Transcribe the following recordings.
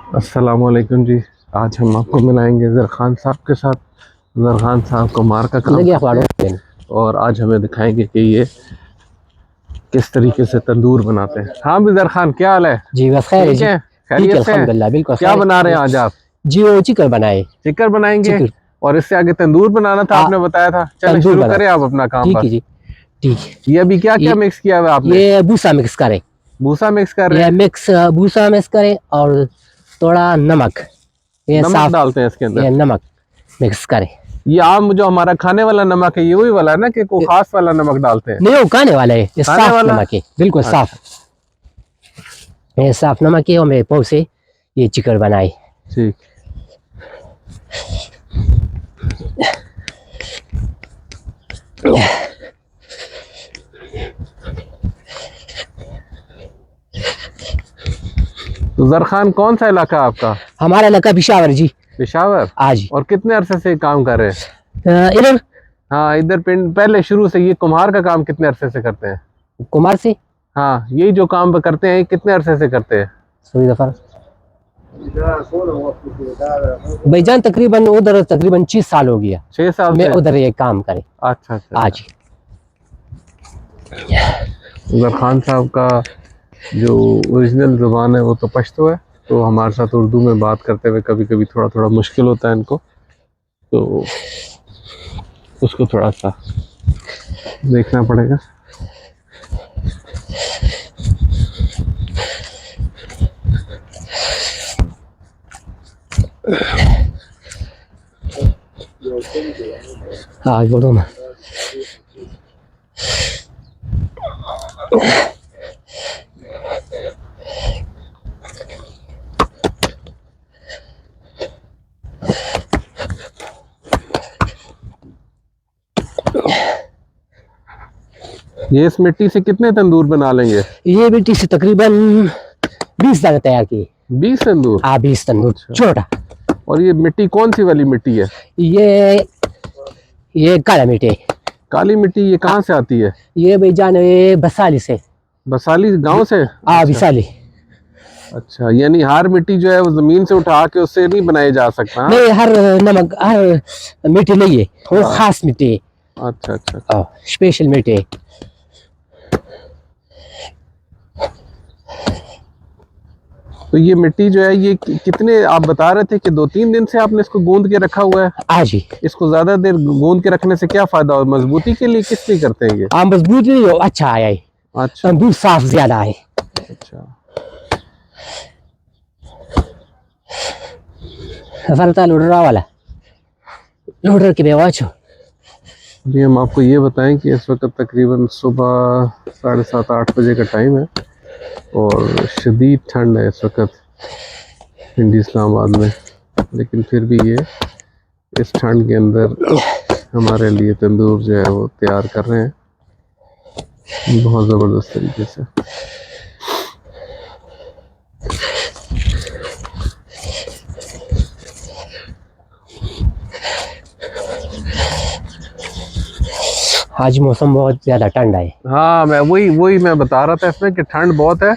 अस्सलाम वालेकुम जी। आज हम आपको मिलाएंगे ज़रख़ान साहब के साथ। ज़रख़ान साहब को मार का काम करते हैं और आज हमें दिखाएंगे कि ये किस तरीके से तंदूर बनाते हैं। हाँ भी ज़रख़ान, क्या हाल है? जी बस खैर है जी। खैरियत से हैं? बिल्कुल क्या बना रहे हैं आज आप? जी वो चिकन बनाए। चिकन बनाएंगे चिकन। और इससे आगे तंदूर बनाना था, आपने बताया था। चलें शुरू करें आप अपना काम। ठीक है जी, ठीक है। ये अभी क्या क्या मिक्स किया हुआ आपने? ये भूसा मिक्स करें। भूसा मिक्स कर रहे हैं? मिक्स भूसा मिक्स करें और थोड़ा नमक, ये नमक डालते हैं इसके अंदर? ये नमक मिक्स करें। ये आम जो हमारा खाने वाला नमक है, ये वही वाला है ना कि कोई खास वाला नमक डालते हैं? नहीं, वो खाने वाला है, ये साफ नमक है, बिल्कुल साफ। ये साफ नमक है और मेरे पाव से ये चिकन बनाए। ठीक। तो ज़रख़ान कौन सा इलाका आपका? हमारा इलाका पेशावर जी। पेशावर? आज। और कितने अरसे से काम कर रहे हैं इधर? हाँ इधर पिंड पहले शुरू से। ये कुम्हार का काम कितने अरसे से करते हैं? कुम्हार से? हाँ, यही जो काम करते हैं कितने अरसे से करते हैं? भाईजान तकरीबन उधर 6 साल हो गया। 6 साल मैं उधर ये काम करे। अच्छा अच्छा। आज ज़रख़ान साहब का जो ओरिजिनल ज़ुबान है वो तो पश्तो है, तो हमारे साथ उर्दू में बात करते हुए कभी कभी थोड़ा थोड़ा मुश्किल होता है इनको, तो उसको थोड़ा सा देखना पड़ेगा। हाँ बोलो ना। ये इस मिट्टी से कितने तंदूर बना लेंगे? ये मिट्टी से तकरीबन 20 दाने तैयार किए। 20 तंदूर? 20 तंदूर। अच्छा। छोटा। और ये मिट्टी कौन सी वाली मिट्टी है? ये काला मिट्टी। काली मिट्टी ये कहाँ से आती है? ये भाईजान बसाली से। बसाली गांव से? बसाली। अच्छा, यानी हर मिट्टी जो है वो जमीन से उठा के उससे नहीं बनाया जा सकता? नहीं, हर मिट्टी नहीं है, वो खास मिट्टी है। अच्छा अच्छा। स्पेशल मिट्टी है। तो ये मिट्टी जो है ये कितने, आप बता रहे थे कि 2-3 दिन से आपने इसको गूंद के रखा हुआ है? हाँ जी। इसको ज्यादा देर गूंद के रखने से क्या फायदा हो? मजबूती के लिए किस लिए करते हैं ये? मजबूती नहीं हो, अच्छा आया है। अच्छा, तंदूर साफ ज्यादा है। अच्छा। लोडर वाला लोडर की बेवाच हो। अभी हम आपको ये बताएं कि इस वक्त तकरीबन सुबह 7:30-8 बजे का टाइम है और शदीद ठंड है इस वक्त पिंडी इस्लामाबाद में, लेकिन फिर भी ये इस ठंड के अंदर हमारे लिए तंदूर जो है वो तैयार कर रहे हैं बहुत ज़बरदस्त तरीके से। आज मौसम बहुत ज्यादा ठंडा है। हाँ, मैं वही मैं बता रहा था इसमें कि ठंड बहुत है,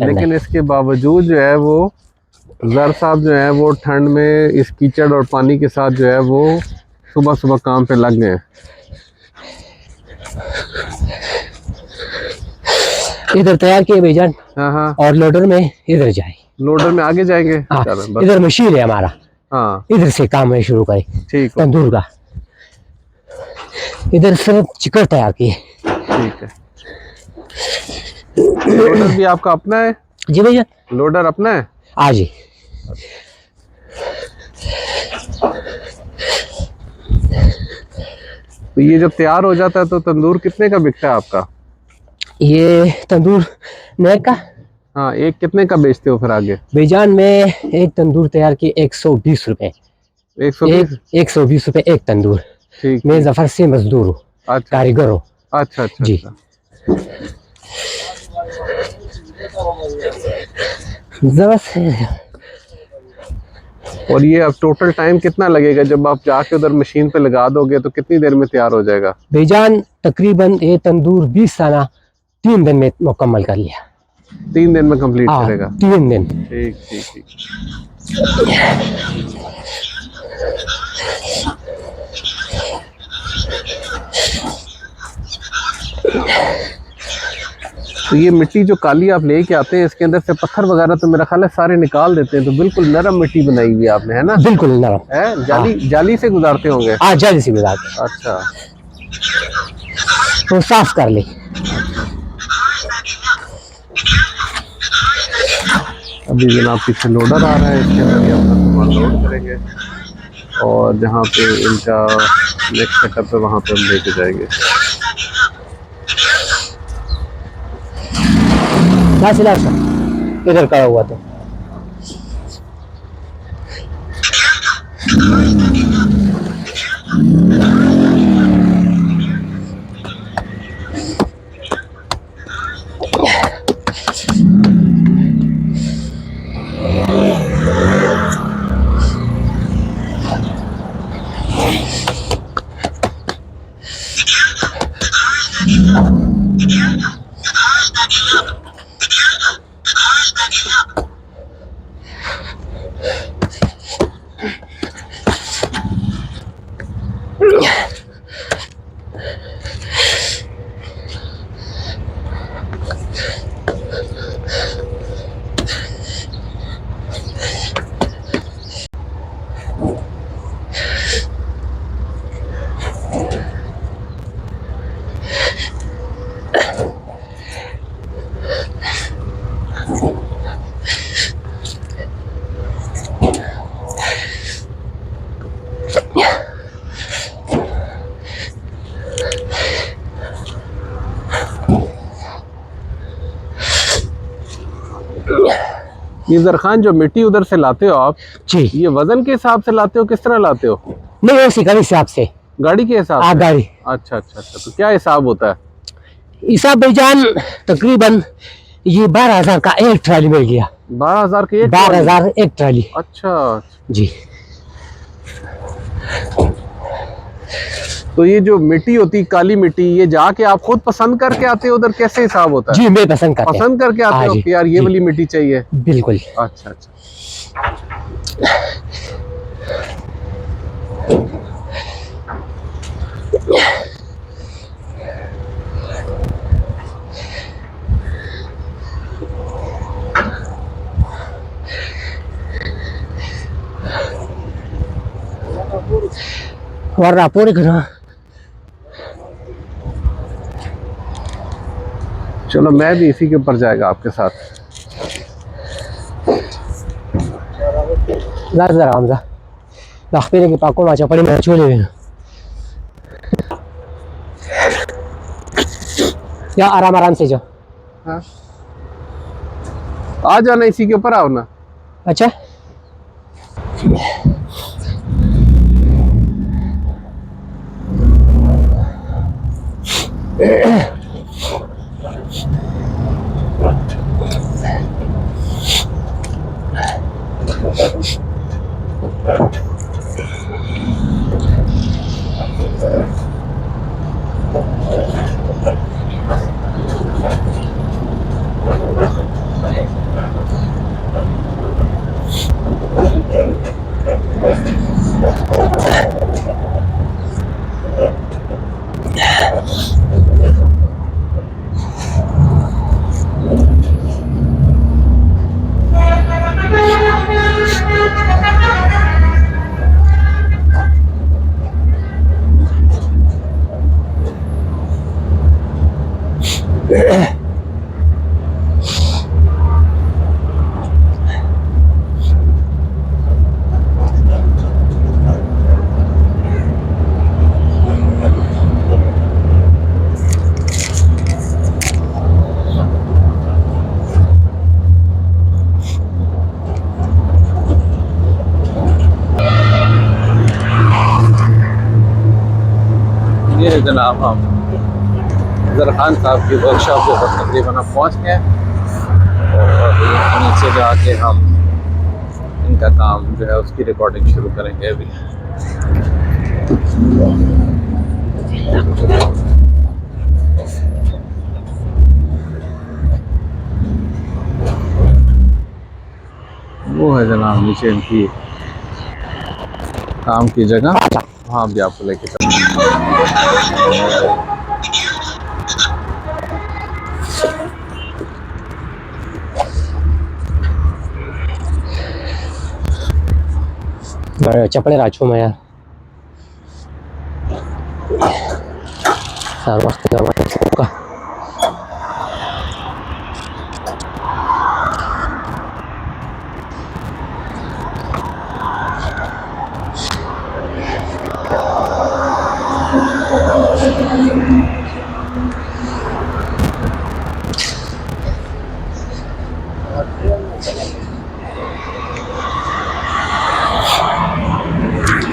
लेकिन इसके बावजूद जो है वो ज़र साहब जो है वो ठंड में इस कीचड़ और पानी के साथ जो है वो सुबह सुबह काम पे लग गए। इधर तैयार किए भाईजान। हाँ। और लोडर में इधर जाए। लोडर में आगे जाएंगे? इधर मशीन है हमारा। हाँ, इधर से काम में शुरू करें। ठीक, तंदूर का। इधर सिर्फ चिकन तैयार किए। ठीक है। लोडर भी आपका अपना है? जी भैया, लोडर अपना है। हाँ जी। तो ये जब तैयार हो जाता है तो तंदूर कितने का बिकता है आपका? ये तंदूर नेक का? हाँ, एक कितने का बेचते हो फिर आगे? भाईजान में एक तंदूर तैयार की 120 रुपए। 120 रुपए एक तंदूर। ठीक। मैं जफर से मजदूर हूँ। अच्छा, कारीगर हूँ। अच्छा अच्छा जी। और ये अब टोटल टाइम कितना लगेगा? जब आप जाके उधर मशीन पे लगा दोगे तो कितनी देर में तैयार हो जाएगा? भाईजान तकरीबन ये तंदूर 20 साल 3 दिन में मुकम्मल कर लिया। 3 दिन में कंप्लीट हाँ करेगा। 3 दिन। ठीक ठीक ठीक। तो ये मिट्टी जो काली आप लेके आते हैं, इसके अंदर से पत्थर वगैरह तो मेरा ख्याल है सारे निकाल देते हैं, तो बिल्कुल नरम मिट्टी बनाई हुई है आपने, है ना? बिल्कुल नरम है, जाली से गुजारते होंगे। हाँ जल्दी से गुजारते। अच्छा, तो साफ कर ले। अभी जनाब पीछे लोडर आ रहा है, इसके अंदर ये अपना सामान लोड करेंगे और जहाँ पे इनका नेक्स्ट सेटअप है वहाँ पे हम लेके जाएंगे। इधर खड़ा हुआ तो ये जरखान जो मिट्टी उधर से लाते हो आप जी, ये वजन के हिसाब से लाते हो, किस तरह लाते हो? नहीं उसी का हिसाब से, गाड़ी के हिसाब से? गाड़ी। अच्छा अच्छा अच्छा, तो क्या हिसाब होता है? हिसाब भाईजान तकरीबन ये 12,000 का एक ट्राली मिल गया। 12,000 के एक? 12,000 एक ट्राली। अच्छा जी। तो ये जो मिट्टी होती, काली मिट्टी, ये जाके आप खुद पसंद करके आते हो उधर, कैसे हिसाब होता है? जी मैं पसंद करते हैं। पसंद करके आते हो कि यार ये वाली मिट्टी चाहिए? बिल्कुल। अच्छा अच्छा। वरना पूरे घर। चलो मैं भी इसी के ऊपर जाएगा आपके साथ। जरा हमजा दाखपेले के पाको माचा पड़ी मैं चोले में या आराम आराम से जाओ। हाँ, आ जाना, इसी के ऊपर आओ ना। अच्छा ये है जनाब, हम जरखान साहब की वर्कशॉप के ऊपर तकरीबन हम पहुँच गए और नीचे जाके हम इनका काम जो है उसकी रिकॉर्डिंग शुरू करेंगे अभी। वो है जनाब नीचे इनकी काम की जगह, वहाँ भी आपको लेके चलते चपड़े राजू में यार सारा वक्त का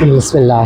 बिस्मिल्लाह।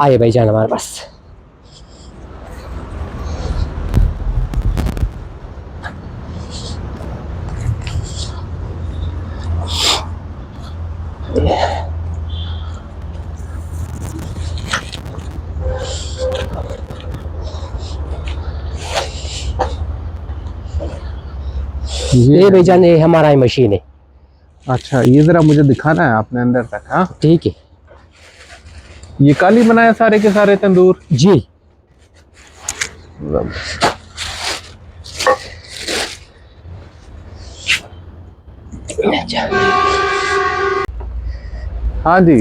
आइए भाई जान हमारे पास ये भाईजान ये हमारा ही मशीन है। अच्छा ये जरा मुझे दिखाना है आपने अंदर तक। हाँ ठीक है। ये काली बनाया सारे के सारे तंदूर जी हाँ जी।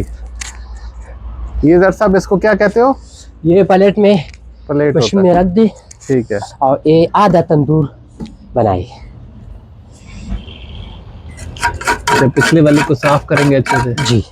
ये जरा साहब इसको क्या कहते हो? ये प्लेट में प्लेट मशीन में रख दी ठीक है। और ये आधा तंदूर बनाई। जब पिछले वाले को साफ करेंगे अच्छे से। जी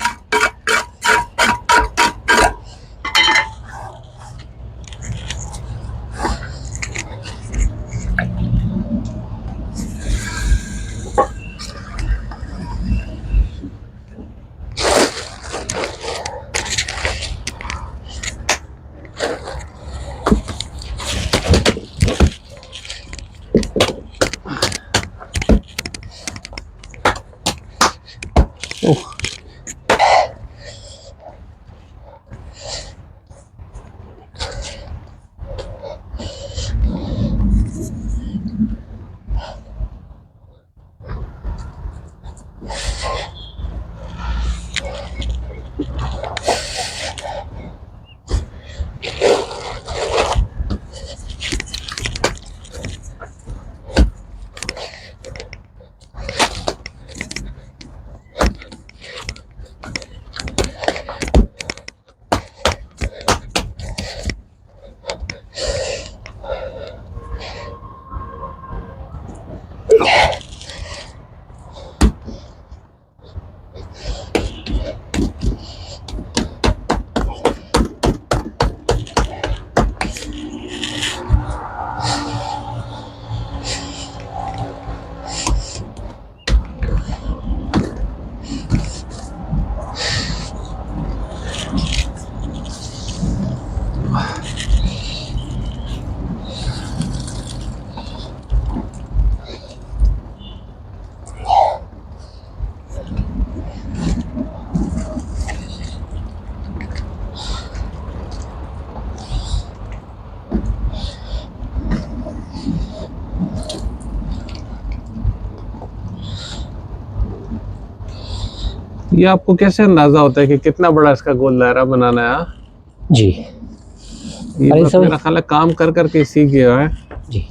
ये आपको कैसे अंदाजा होता है कि कितना बड़ा इसका गोल दायरा बनाना है? हाँ? जी ये बस मेरा ख्याल है काम कर करके सीख गया है। जी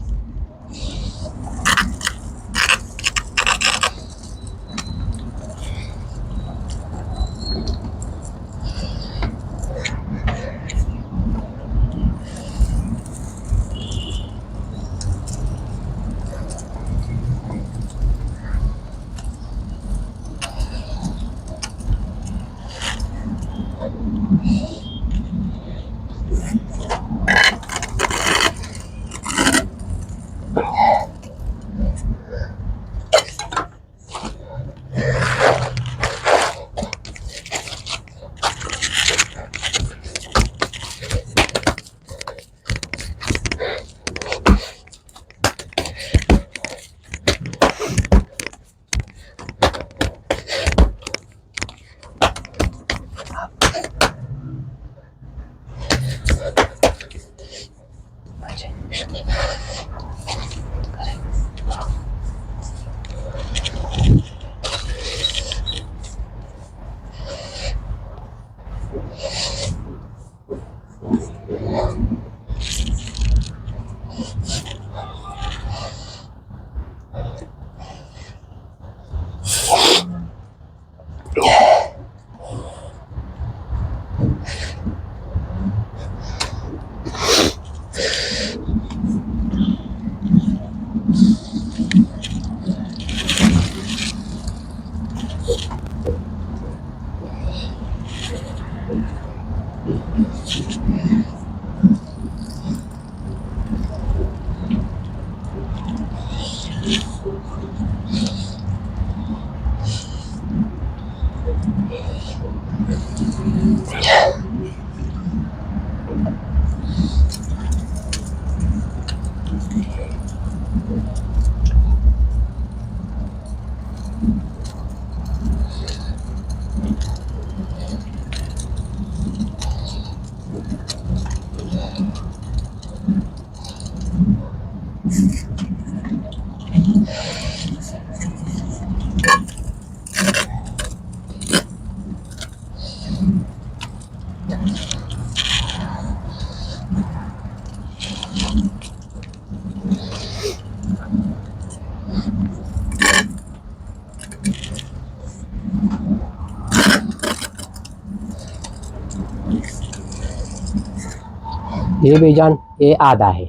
ये भाईजान ये आधा है,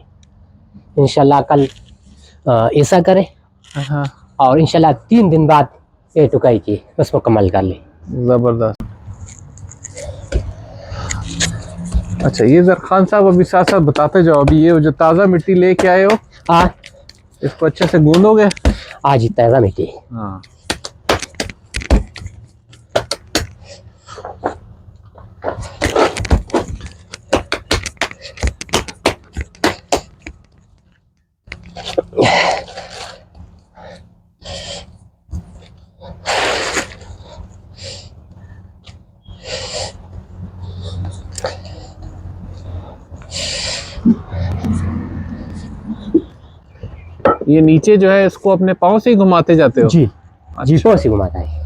इंशाल्लाह कल ऐसा करें हाँ और इंशाल्लाह 3 दिन बाद ये टुकाई की बस मुकम्मल कर ले। ज़बरदस्त। अच्छा ये जरखान साहब अभी साथ साथ बताते जाओ, अभी ये जो ताज़ा मिट्टी लेके आए हो हाँ इसको अच्छे से गूंदोगे? आज ही ताज़ा मिट्टी। हाँ ये नीचे जो है इसको अपने पाँव से ही घुमाते जाते हो? जी जी पाँव से घुमाता है।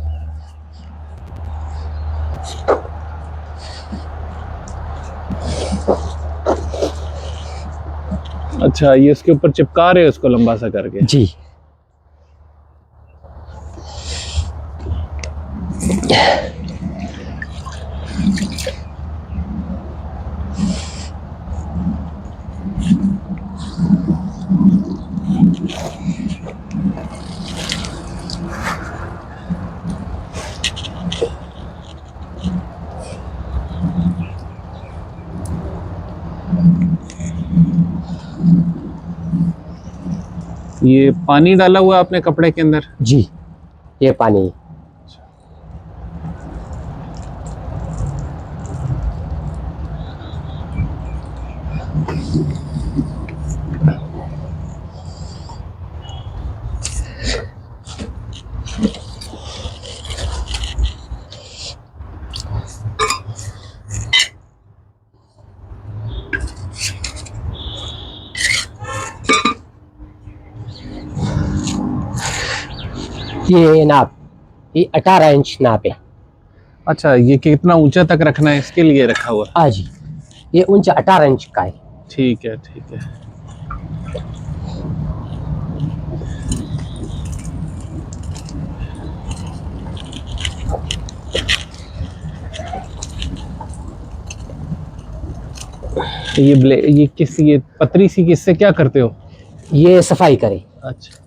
अच्छा ये इसके ऊपर चिपका रहे हो इसको लंबा सा करके? जी ये पानी डाला हुआ है आपने कपड़े के अंदर? जी ये पानी ये नाप ये 18 इंच नाप है। अच्छा ये कितना ऊंचा तक रखना है इसके लिए रखा हुआ? हाँ जी ये ऊंचा 18 इंच का है। ठीक है ठीक है। ये पतरी सी किससे क्या करते हो? ये सफाई करे। अच्छा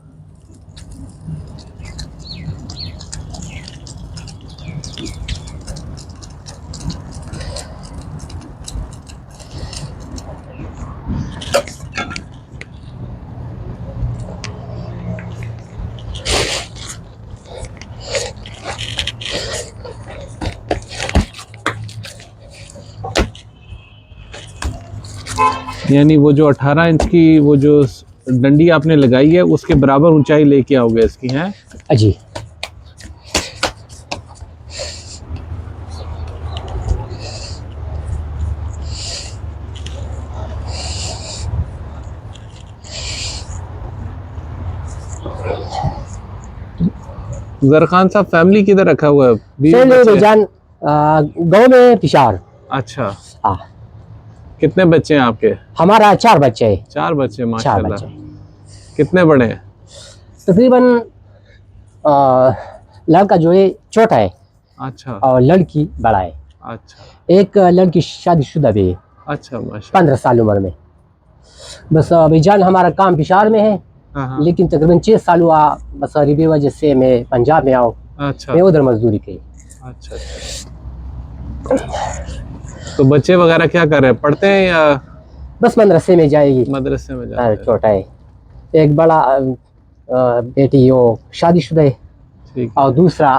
यानी वो जो 18 इंच की वो जो डंडी आपने लगाई है उसके बराबर ऊंचाई लेके आओगे इसकी, हैं? जी। जरखान साहब फैमिली किधर रखा हुआ है? बीवी बच्चे? भाईजान गाँव में पिशावर। अच्छा, हाँ। कितने बच्चे हैं आपके? हमारा 4 बच्चे हैं। 4 बच्चे, 4 माशाल्लाह। बच्चे कितने बड़े हैं? तकरीबन लड़का जो है छोटा है अच्छा और लड़की बड़ा है। अच्छा एक लड़की शादीशुदा भी है, अच्छा, माशाल्लाह। 15 साल उम्र में। बस भाईजान हमारा काम पिशावर में है, हाँ हाँ। लेकिन तकरीबन 6 साल हुआ बस रिबी वजह से मैं पंजाब में आऊँ। अच्छा मैं उधर मजदूरी की। अच्छा अच्छा। तो बच्चे वगैरह क्या कर रहे हैं, पढ़ते हैं या बस मदरसे में जाएगी। मदरसे में जाते हैं? छोटा है, एक बड़ा बेटी वो शादीशुदा है ठीक है। और दूसरा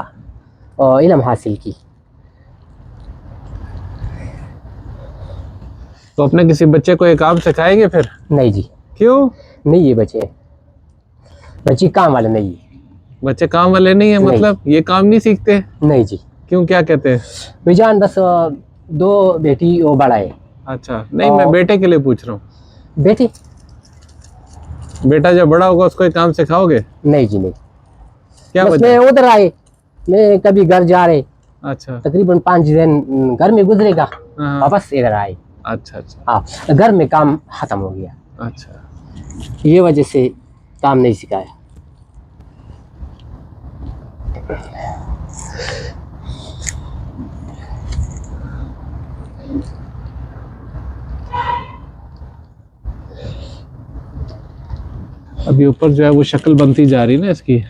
इल्म हासिल की। तो अपने किसी बच्चे को ये काम सिखाएंगे फिर? नहीं जी, क्यों? नहीं है बच्चे काम वाले नहीं है। बच्चे काम वाले नहीं है नहीं। मतलब ये काम नहीं सीखते? नहीं जी। क्यों, क्या कहते हैं? भाईजान बस 2 बेटी वो बड़ा है। अच्छा, नहीं मैं बेटे के लिए पूछ रहा हूँ। बेटी? बेटा जब बड़ा होगा उसको ये काम सिखाओगे? नहीं जी नहीं। क्या बस वजह? मैं उधर आए, मैं कभी घर जा रहे, अच्छा तकरीबन 5 दिन घर में गुजरेगा, हाँ। वापस इधर आए। अच्छा अच्छा हाँ, घर में काम खत्म हो गया, अच्छा। ये वजह से काम नहीं सिखाया। अभी ऊपर जो है वो शक्ल बनती जा रही है ना इसकी।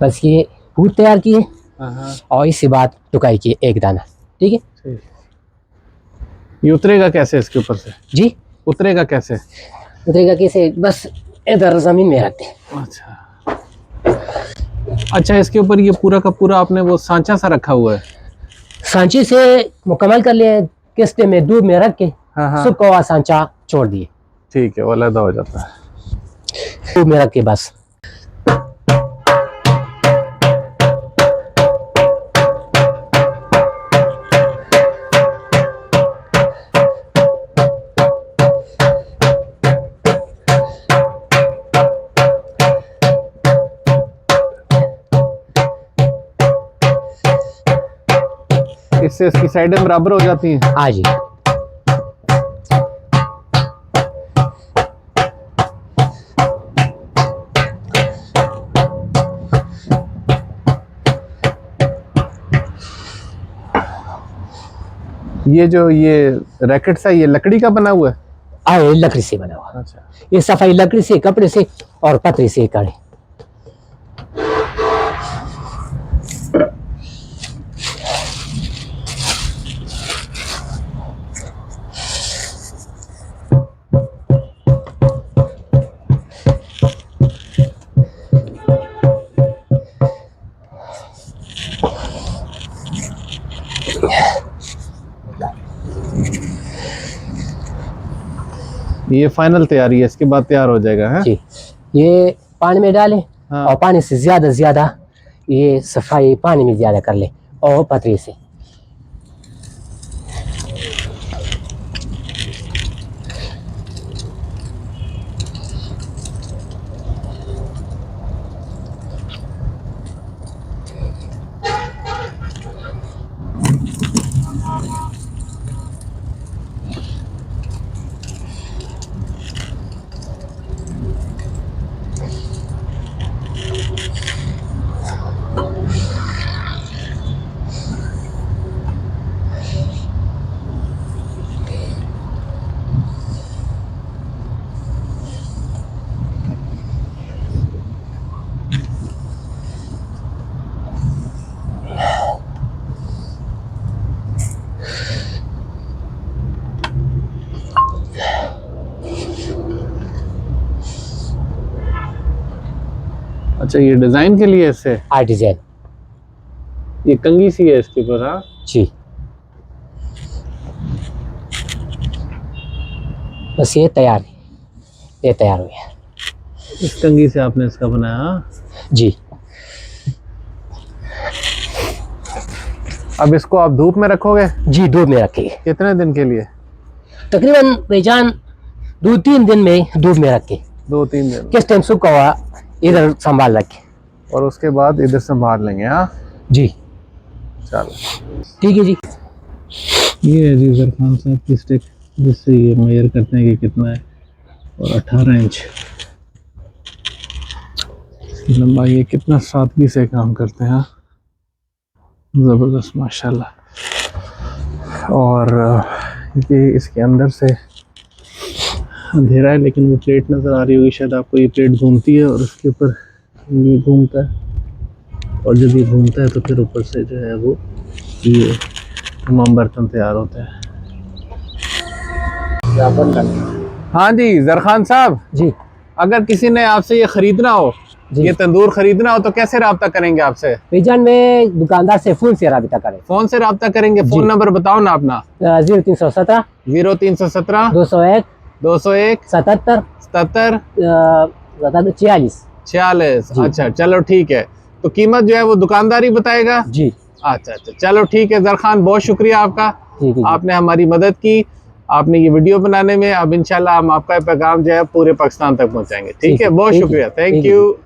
बस ये फूड तैयार किए हाँ और इसके बाद टुकाई की एक दाना। ठीक है ठीक। ये उतरेगा कैसे इसके ऊपर से? जी। उतरेगा कैसे? उतरेगा कैसे? बस इधर जमीन में रखते हैं। अच्छा अच्छा, इसके ऊपर ये पूरा का पूरा आपने वो सांचा सा रखा हुआ है? सांचे से मुकम्मल कर लिए, किस्ते में दूध में रख के हाँ सूखा हुआ सांचा छोड़ दिए, ठीक है, वो अलग हो जाता है। दूध में रख के बस। इससे इसकी साइडें बराबर हो जाती हैं? हाँ जी। ये जो ये रैकेट सा ये लकड़ी का बना हुआ है? आए लकड़ी से बना हुआ। अच्छा, ये सफाई लकड़ी से, कपड़े से और पतरे से करे। ये फाइनल तैयारी है, इसके बाद तैयार हो जाएगा है? जी। ये पानी में डालें हाँ। और पानी से ज्यादा ये सफाई पानी में ज्यादा कर ले और पतरे से। अच्छा, ये डिजाइन के लिए इससे? डिजाइन ये कंघी सी है इसके ऊपर। हाँ जी, बस ये तैयार है, ये तैयार हो गया। इस कंघी से आपने इसका बनाया। हाँ? जी, अब इसको आप धूप में रखोगे जी धूप में रखिए, कितने दिन के लिए? तकरीबन भाईजान 2-3 दिन में धूप में रखे। 2-3 दिन। किस टाइम सूखा हुआ इधर संभाल रखे। और उसके बाद इधर संभाल लेंगे। हाँ जी चलो ठीक है जी। ये है जी जरखान साहब की स्टिक, जिससे ये मेजर करते हैं कि कितना है। और 18 इंच लंबाई है। कितना सादगी से काम करते हैं। ज़बरदस्त माशाल्लाह। और ये इसके अंदर से अंधेरा है, लेकिन वो प्लेट नज़र आ रही होगी शायद आपको। ये प्लेट घूमती है और उसके ऊपर ये घूमता है, और जब ये घूमता है तो फिर ऊपर से जो है वो ये तमाम बर्तन तैयार होते हैं। हाँ जी जरखान साहब, जी अगर किसी ने आपसे ये खरीदना हो, जी ये तंदूर खरीदना हो, तो कैसे रब्ता करेंगे आपसे? भाईजान में दुकानदार से फोन से रब्ता करें। फोन से रब्ता करेंगे। फोन नंबर बताओ ना अपना। 0317 0317 201 201 77 77 46। 46। जी। अच्छा चलो ठीक है। तो कीमत जो है वो दुकानदारी बताएगा। जी अच्छा अच्छा चलो ठीक है जरखान, बहुत शुक्रिया आपका। ठीक है जी। आपने हमारी मदद की, आपने ये वीडियो बनाने में। अब इंशाल्लाह हम आपका पैगाम जो है पूरे पाकिस्तान तक पहुंचाएंगे। ठीक है, बहुत ठीक है, शुक्रिया, थैंक ठीक है यू।